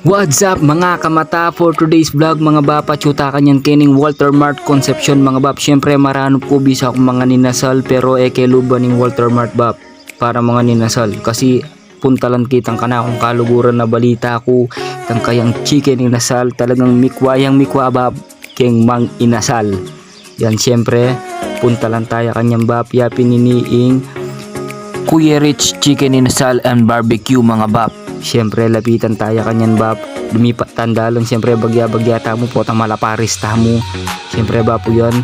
What's up mga kamata, for today's vlog mga bapa, chuta kanyan kining Walter Mart Concepcion mga bap. Syempre maranop ko bisa akong mga ninasal pero keluban ning Walter Mart bap para mga ninasal kasi puntalan kitang kana akong kaluguran na balita ko tang kayang chicken inasal talagang mikwayang mikwa bap keng mang inasal. Yan syempre puntalan tayo kanyang bap ya pininiing Kuya Rich Chicken Inasal and Barbecue mga bap. Siyempre lapitan tayo kanyan bap, lumipat tanda lang siyempre bagya-bagya tamo po tang malaparis tamo. Siyempre bap po yun,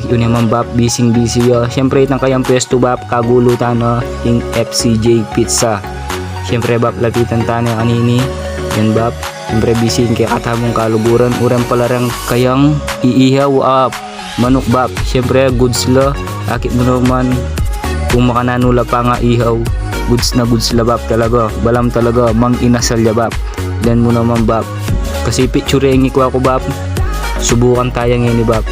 yun naman bap, busy yo. Siyempre itang kayang pwesto bap, kagulutan no, yung FCJ Pizza. Siyempre bap, lapitan tayo kanini, yan bap. Siyempre busy kaya katamong kaluguran, uran pala rin kayang iihaw up, manok bap. Siyempre goods lo, akit mo naman, kung makananula pa nga ihaw. Goods na goods la bap talaga, balam talaga mang inasal ya bap. Dan mo naman bap, kasi pictureing ko ako bap, subukan tayo ngayon ni bap.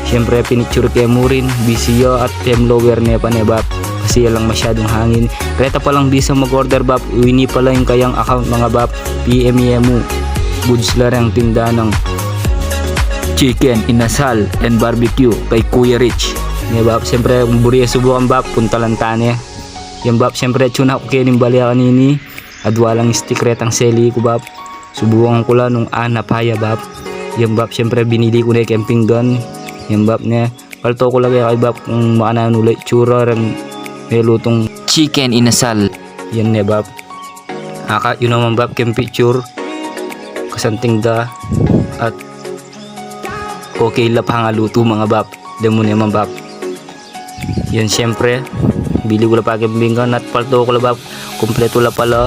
Siyempre pinicture kaya mo rin, busy yo at tem lower niya pa niya bap, kasi lang masyadong hangin. Reta pa lang bisa mag order bap, wini pa lang yung kayang account mga bap, PM mo. Goods la rin tinda ng Chicken Inasal and Barbecue kay Kuya Rich niya bap. Siyempre kung buriya subukan bap, punta lang tanya. Yan bap, siyempre tuna ko kayo ng balya kanini, adwa lang stick retang seli ko bap, subukan ko lang nung anapaya bap. Yan bap, siyempre binili ko na yung camping gun. Yan bap niya, palto ko lagay kay bap kung makananulay tsura rin may lutong Chicken Inasal. Yan niya bap, yun naman bap kem picture kasanting da at okay la pa nga luto mga bap. Demo naman bap, yan siyempre bili ko la pagkambingan at palto ko la bap, kompleto la pala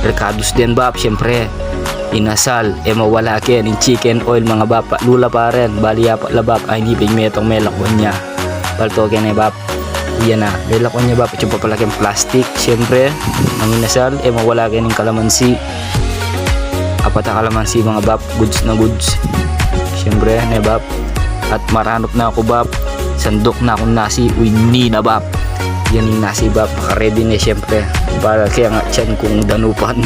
recados din bap. Syempre inasal mawala kaya ng chicken oil mga bap, lula pa rin baliya pa la bap, ay hindi pigmetong melakon niya palto kaya na bap. Yan na melakon niya bap, chupa pala kayong plastic. Syempre ang inasal mawala kaya ng kalamansi, apat na kalamansi mga bap, goods na goods. Syempre na bap, at maranop na ako bap, sandok na akong nasi wini na bap. Yan yung nasi bap, naka-ready na syempre para kaya nga tiyan kung danupan.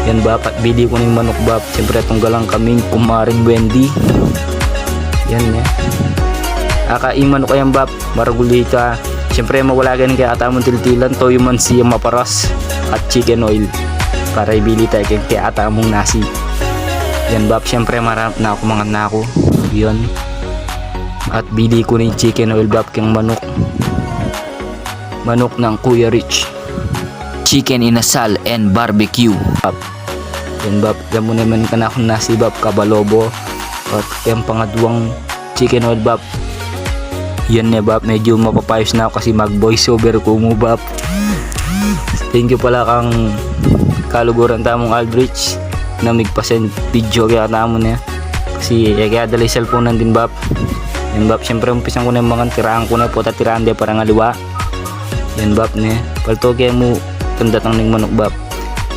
Yan bap, at bili ko ng manok bap, syempre tunggalang kaming kumaring Wendy. Yan ya, akain manok kayang bap, maraguli ka. Syempre mawala ganun kaya atamong tiltilan, toyo man siya maparas at chicken oil para ibili tayo kaya atamong nasi. Yan bap, syempre marami na ako mga nako yun, at bili ko ng chicken oil bap kayang manok ng Kuya Rich Chicken Inasal and Barbecue bap. Yan bap, yan mo naman ka na akong nasi bap, kabalobo at yung pangadwang chicken oil bap. Yan na bap, medyo mapapayos na ako kasi mag voice over ko mo bap. Thank you pala kang kaluguran tamong Aldrich na migpasend video kaya tamo na kasi kaya dalay cellphone din bap. Yan bap, syempre umpisan ko na yung mga tiraan ko na po, tatiraan din para nga liwa. Yan bap ne, palto kaya mo kandatang ning manok bap.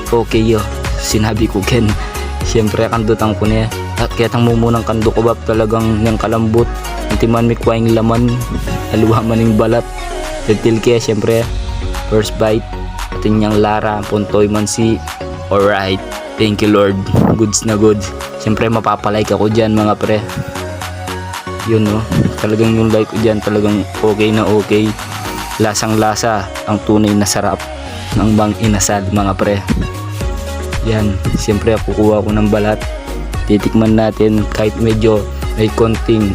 Okay yo, sinabi ko ken. Siyempre kandutan ko ne, at kaya tang mumunang kando ko bap, talagang yang kalambot. Hindi man may kwaing laman, aluha man yung balat. Detail kaya siyempre, first bite, atin yung lara, puntoy man si. Alright, thank you Lord, goods na good. Siyempre mapapalike ako dyan mga pre. Yun no, talagang yung like ko dyan, talagang okay na okay. Lasang lasa, ang tunay na sarap ng bang inasal mga pre. Yan, siyempre kukuha ko ng balat, titikman natin kahit medyo may konting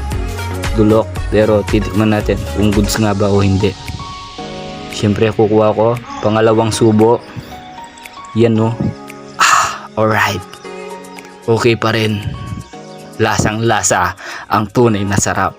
dulok, pero titikman natin kung goods nga ba o hindi. Siyempre kukuha ko pangalawang subo. Yan no, alright, okay pa rin, lasang lasa, ang tunay na sarap.